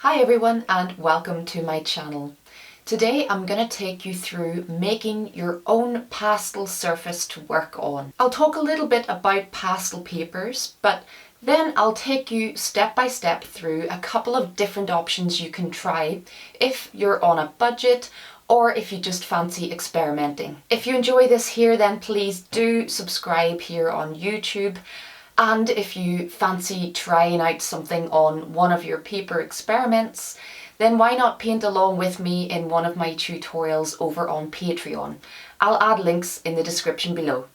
Hi everyone and welcome to my channel. Today I'm going to take you through making your own pastel surface to work on. I'll talk a little bit about pastel papers, but then I'll take you step by step through a couple of different options you can try if you're on a budget or if you just fancy experimenting. If you enjoy this here, then please do subscribe here on YouTube. And if you fancy trying out something on one of your paper experiments, then why not paint along with me in one of my tutorials over on Patreon. I'll add links in the description below.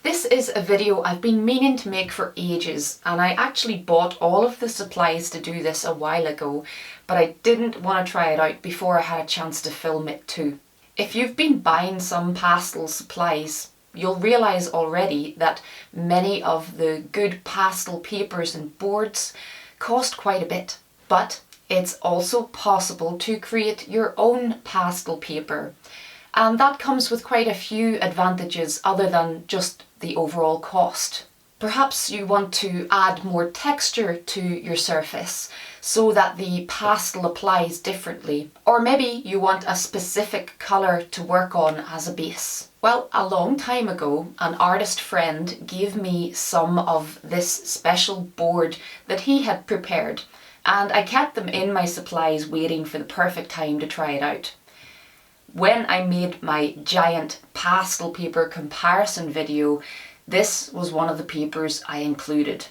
This is a video I've been meaning to make for ages, and I actually bought all of the supplies to do this a while ago, but I didn't want to try it out before I had a chance to film it too. If you've been buying some pastel supplies, you'll realise already that many of the good pastel papers and boards cost quite a bit. But it's also possible to create your own pastel paper, and that comes with quite a few advantages other than just the overall cost. Perhaps you want to add more texture to your surface so that the pastel applies differently, or maybe you want a specific colour to work on as a base. Well, a long time ago, an artist friend gave me some of this special board that he had prepared, and I kept them in my supplies waiting for the perfect time to try it out. When I made my giant pastel paper comparison video, this was one of the papers I included.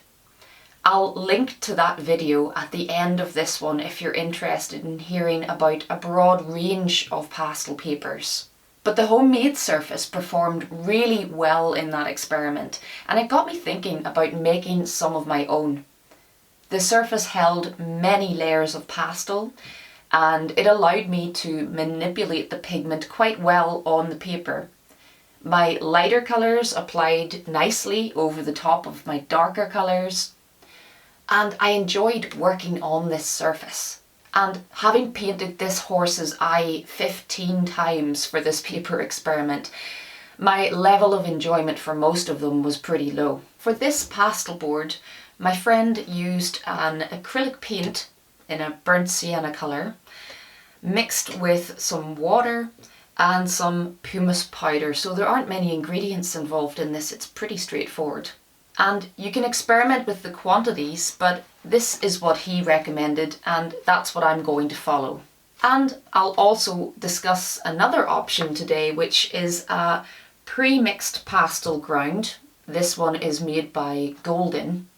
I'll link to that video at the end of this one if you're interested in hearing about a broad range of pastel papers. But the homemade surface performed really well in that experiment, and it got me thinking about making some of my own. The surface held many layers of pastel, and it allowed me to manipulate the pigment quite well on the paper. My lighter colours applied nicely over the top of my darker colours, and I enjoyed working on this surface. And having painted this horse's eye 15 times for this paper experiment, my level of enjoyment for most of them was pretty low. For this pastel board, my friend used an acrylic paint in a burnt sienna colour, mixed with some water and some pumice powder. So there aren't many ingredients involved in this, it's pretty straightforward. And you can experiment with the quantities, but this is what he recommended and that's what I'm going to follow. And I'll also discuss another option today, which is a pre-mixed pastel ground. This one is made by Golden.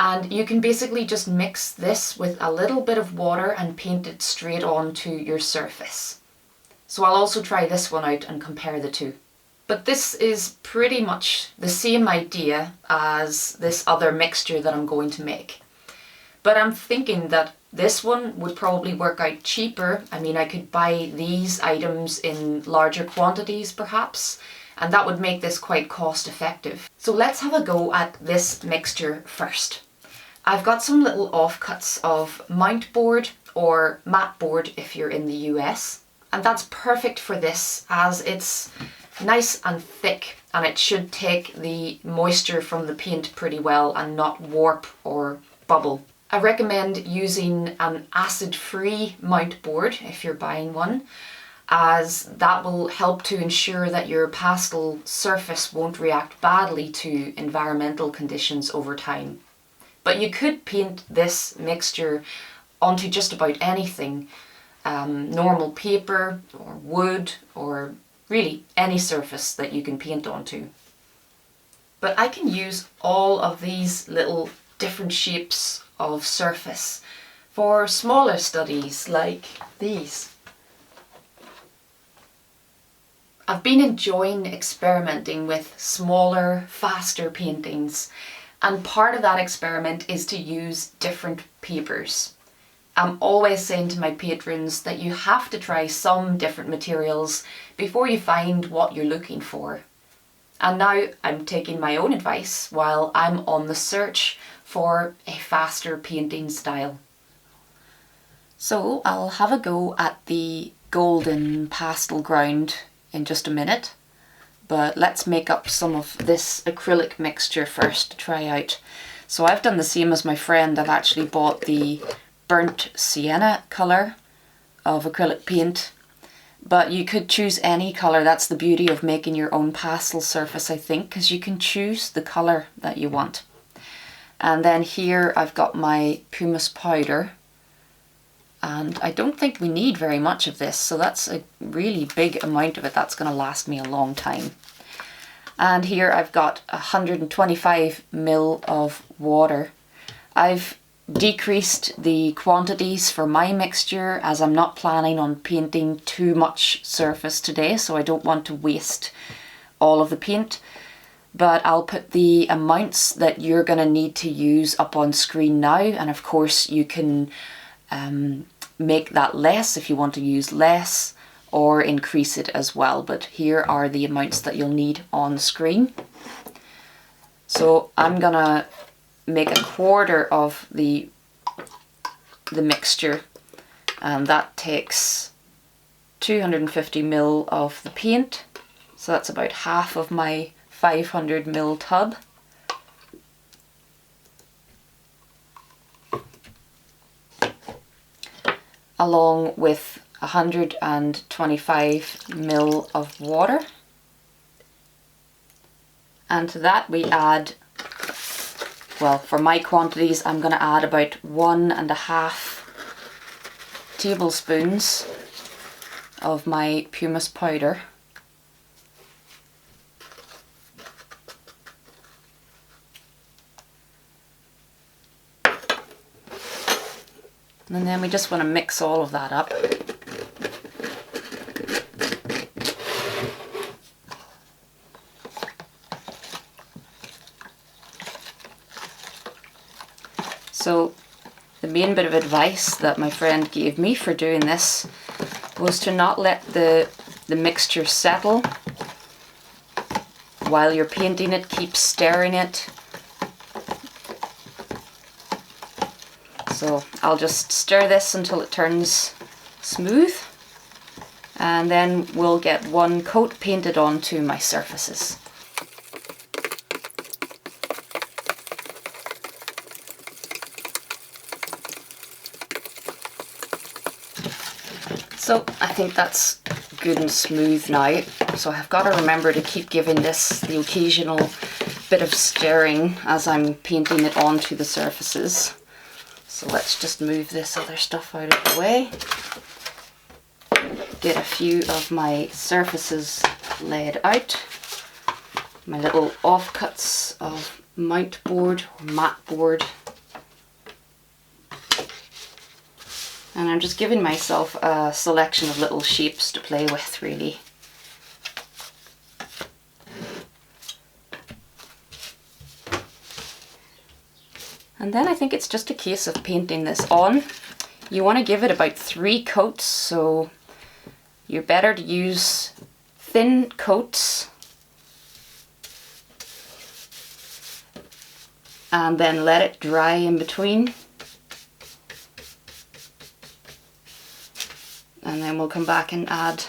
And you can basically just mix this with a little bit of water and paint it straight onto your surface. So I'll also try this one out and compare the two. But this is pretty much the same idea as this other mixture that I'm going to make. But I'm thinking that this one would probably work out cheaper. I mean, I could buy these items in larger quantities perhaps, and that would make this quite cost effective. So let's have a go at this mixture first. I've got some little offcuts of mount board or mat board if you're in the US, and that's perfect for this as it's nice and thick and it should take the moisture from the paint pretty well and not warp or bubble. I recommend using an acid-free mount board if you're buying one, as that will help to ensure that your pastel surface won't react badly to environmental conditions over time. But you could paint this mixture onto just about anything, normal paper or wood or really any surface that you can paint onto. But I can use all of these little different shapes of surface for smaller studies like these. I've been enjoying experimenting with smaller, faster paintings, and part of that experiment is to use different papers. I'm always saying to my patrons that you have to try some different materials before you find what you're looking for. And now I'm taking my own advice while I'm on the search for a faster painting style. So I'll have a go at the Golden pastel ground in just a minute. but let's make up some of this acrylic mixture first to try out. So I've done the same as my friend. I've actually bought the burnt sienna colour of acrylic paint, but you could choose any colour. That's the beauty of making your own pastel surface, I think, because you can choose the colour that you want. And then here I've got my pumice powder, and I don't think we need very much of this, so that's a really big amount of it. That's going to last me a long time. And here I've got 125 ml of water. I've decreased the quantities for my mixture as I'm not planning on painting too much surface today, so I don't want to waste all of the paint. But I'll put the amounts that you're going to need to use up on screen now, and of course you can make that less if you want to use less, or increase it as well. But here are the amounts that you'll need on screen. So I'm gonna make a quarter of the mixture, and that takes 250 ml of the paint, so that's about half of my 500 ml tub. Along with 125 ml of water. And to that we add, well, for my quantities I'm going to add about 1.5 tablespoons of my pumice powder. And then we just want to mix all of that up. So the main bit of advice that my friend gave me for doing this was to not let the mixture settle while you're painting it. Keep stirring it. So I'll just stir this until it turns smooth, and then we'll get one coat painted onto my surfaces. So I think that's good and smooth now. So I've got to remember to keep giving this the occasional bit of stirring as I'm painting it onto the surfaces. So let's just move this other stuff out of the way. Get a few of my surfaces laid out. My little offcuts of mount board or mat board. And I'm just giving myself a selection of little shapes to play with, really. And then I think it's just a case of painting this on. You want to give it about 3 coats, so you're better to use thin coats and then let it dry in between. And then we'll come back and add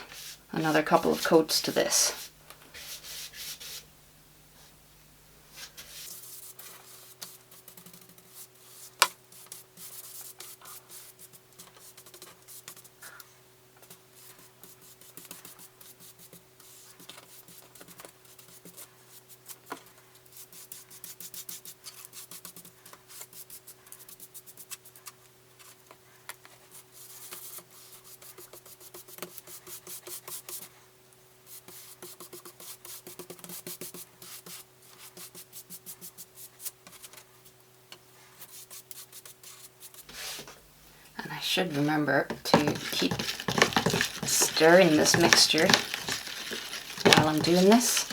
another couple of coats to this. Should remember to keep stirring this mixture while I'm doing this.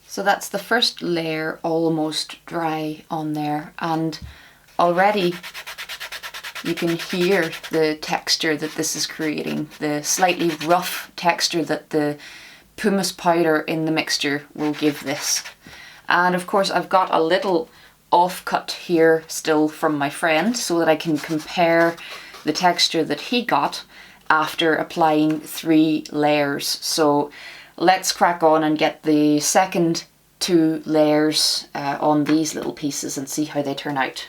So that's the first layer almost dry on there, and already you can hear the texture that this is creating, the slightly rough texture that the pumice powder in the mixture will give this. And of course I've got a little offcut here still from my friend so that I can compare the texture that he got after applying 3 layers. So let's crack on and get the second 2 layers on these little pieces and see how they turn out.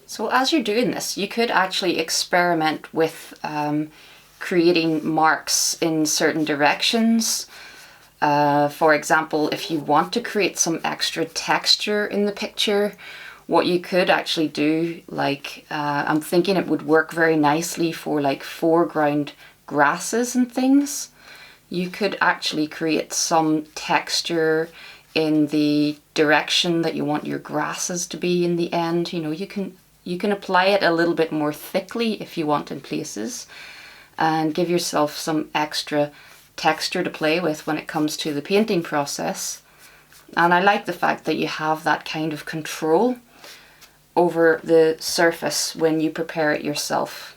So as you're doing this, you could actually experiment with creating marks in certain directions. For example, if you want to create some extra texture in the picture, what you could actually do, like I'm thinking it would work very nicely for like foreground grasses and things. You could actually create some texture in the direction that you want your grasses to be in the end. You know, you can apply it a little bit more thickly if you want in places, and give yourself some extra texture to play with when it comes to the painting process. And I like the fact that you have that kind of control over the surface when you prepare it yourself.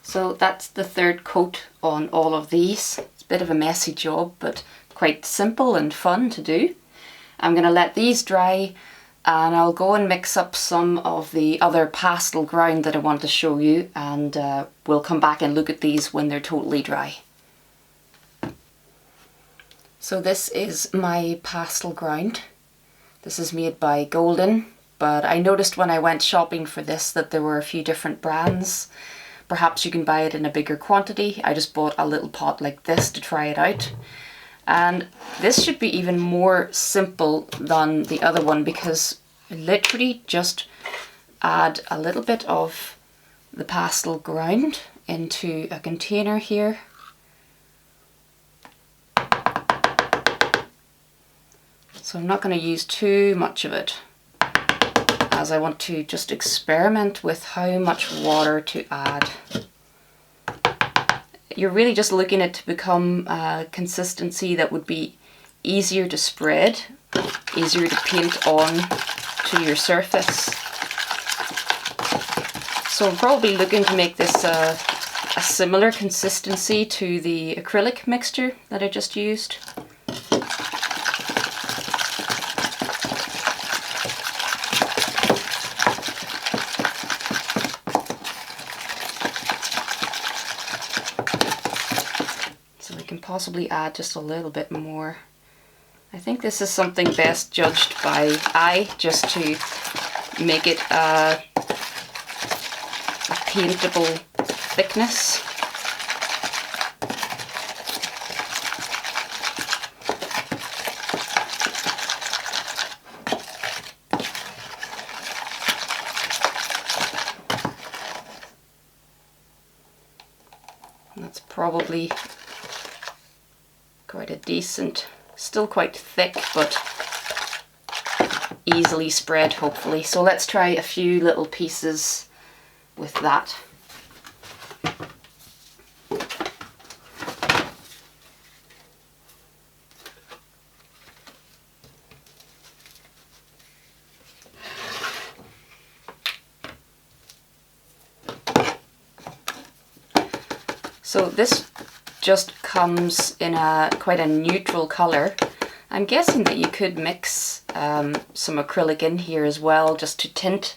So that's the third coat on all of these. It's a bit of a messy job, but quite simple and fun to do. I'm going to let these dry, and I'll go and mix up some of the other pastel ground that I want to show you, and we'll come back and look at these when they're totally dry. So this is my pastel ground. This is made by Golden, but I noticed when I went shopping for this that there were a few different brands. Perhaps you can buy it in a bigger quantity. I just bought a little pot like this to try it out. And this should be even more simple than the other one, because I literally just add a little bit of the pastel ground into a container here. So I'm not going to use too much of it, as I want to just experiment with how much water to add. You're really just looking at it to become a consistency that would be easier to spread, easier to paint on to your surface. So I'm probably looking to make this a similar consistency to the acrylic mixture that I just used. Possibly add just a little bit more. I think this is something best judged by eye, just to make it a paintable thickness. And that's probably quite a decent, still quite thick, but easily spread hopefully. So let's try a few little pieces with that. So this just comes in quite a neutral colour. I'm guessing that you could mix some acrylic in here as well, just to tint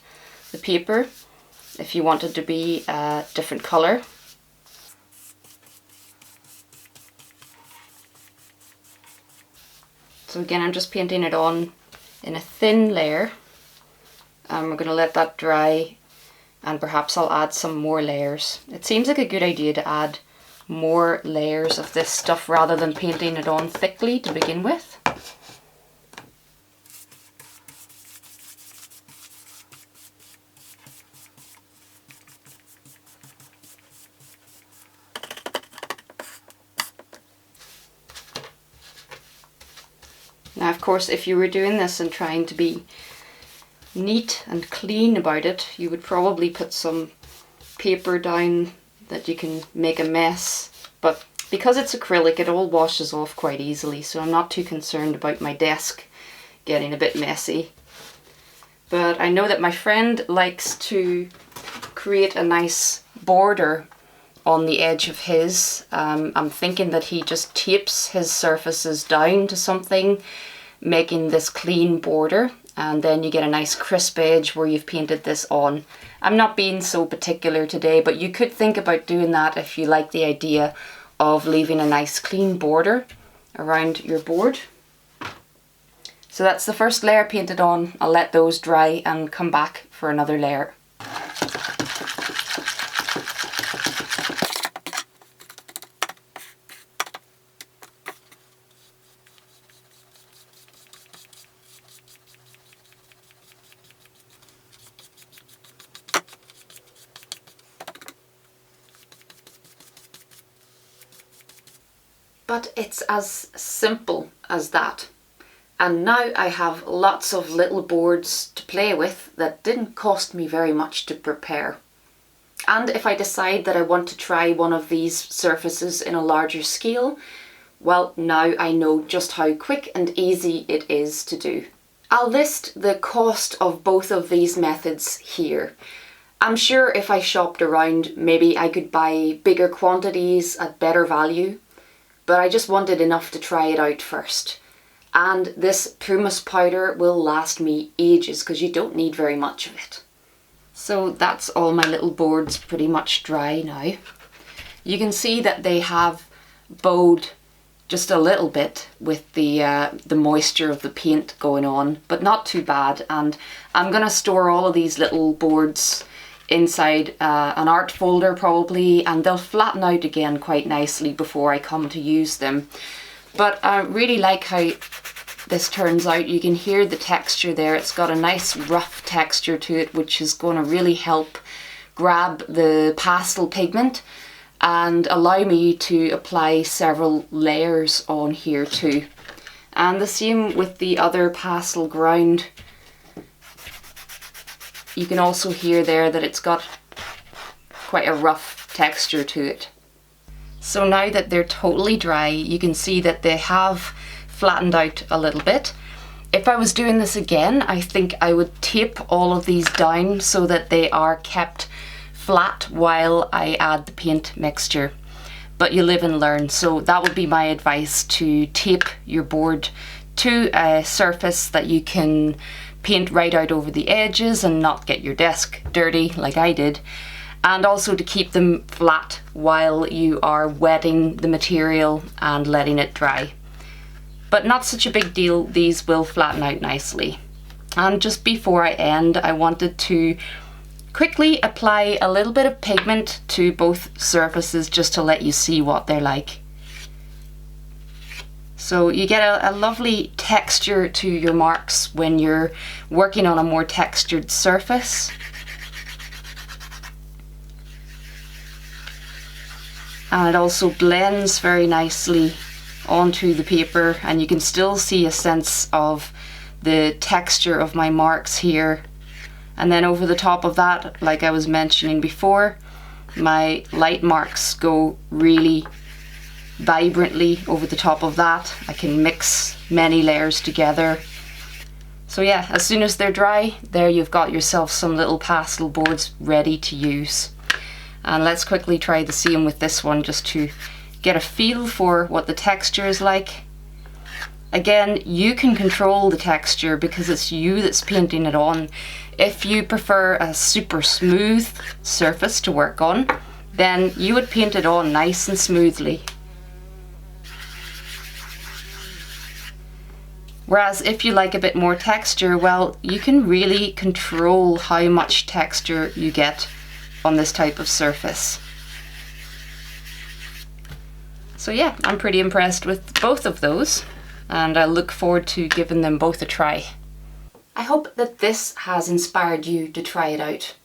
the paper if you want it to be a different colour. So again, I'm just painting it on in a thin layer, and we're going to let that dry, and perhaps I'll add some more layers. It seems like a good idea to add more layers of this stuff rather than painting it on thickly to begin with. Now Now, of course, if you were doing this and trying to be neat and clean about it, you would probably put some paper down that you can make a mess. But because it's acrylic, it all washes off quite easily, so I'm not too concerned about my desk getting a bit messy. But I know that my friend likes to create a nice border on the edge of his. I'm thinking that he just tapes his surfaces down to something, making this clean border, and then you get a nice crisp edge where you've painted this on. I'm not being so particular today, but you could think about doing that if you like the idea of leaving a nice clean border around your board. So that's the first layer painted on. I'll let those dry and come back for another layer. But it's as simple as that. And now I have lots of little boards to play with that didn't cost me very much to prepare. And if I decide that I want to try one of these surfaces in a larger scale, well, now I know just how quick and easy it is to do. I'll list the cost of both of these methods here. I'm sure if I shopped around, maybe I could buy bigger quantities at better value, but I just wanted enough to try it out first. And this pumice powder will last me ages because you don't need very much of it. So that's all my little boards pretty much dry now. You can see that they have bowed just a little bit with the moisture of the paint going on, but not too bad. And I'm gonna store all of these little boards inside an art folder probably, and they'll flatten out again quite nicely before I come to use them. But I really like how this turns out. You can hear the texture there. It's got a nice rough texture to it, which is going to really help grab the pastel pigment and allow me to apply several layers on here too. And the same with the other pastel ground. You can also hear there that it's got quite a rough texture to it. So now that they're totally dry, you can see that they have flattened out a little bit. If I was doing this again, I think I would tape all of these down so that they are kept flat while I add the paint mixture. But you live and learn, so that would be my advice, to tape your board to a surface that you can paint right out over the edges and not get your desk dirty like I did. And also to keep them flat while you are wetting the material and letting it dry. But not such a big deal, these will flatten out nicely. And just before I end, I wanted to quickly apply a little bit of pigment to both surfaces just to let you see what they're like. So you get a lovely texture to your marks when you're working on a more textured surface. And it also blends very nicely onto the paper, and you can still see a sense of the texture of my marks here. And then over the top of that, like I was mentioning before, my light marks go really vibrantly over the top of that. I can mix many layers together. So yeah, as soon as they're dry, there you've got yourself some little pastel boards ready to use. And let's quickly try the same with this one just to get a feel for what the texture is like. Again, you can control the texture because it's you that's painting it on. If you prefer a super smooth surface to work on, then you would paint it on nice and smoothly. Whereas if you like a bit more texture, well, you can really control how much texture you get on this type of surface. So yeah, I'm pretty impressed with both of those, and I look forward to giving them both a try. I hope that this has inspired you to try it out.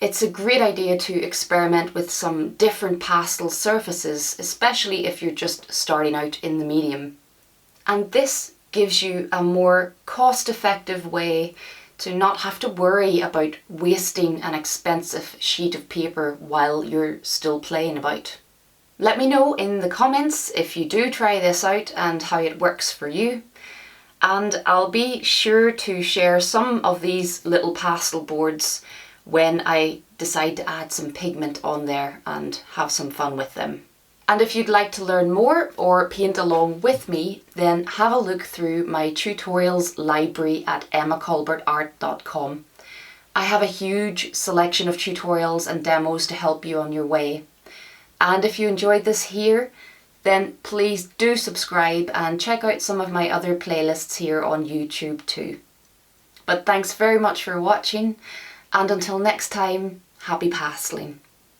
It's a great idea to experiment with some different pastel surfaces, especially if you're just starting out in the medium. And this gives you a more cost-effective way to not have to worry about wasting an expensive sheet of paper while you're still playing about. Let me know in the comments if you do try this out and how it works for you. And I'll be sure to share some of these little pastel boards when I decide to add some pigment on there and have some fun with them. And if you'd like to learn more or paint along with me, then have a look through my tutorials library at emmacolbertart.com. I have a huge selection of tutorials and demos to help you on your way. And if you enjoyed this here, then please do subscribe and check out some of my other playlists here on YouTube too. But thanks very much for watching, and until next time, happy pasteling.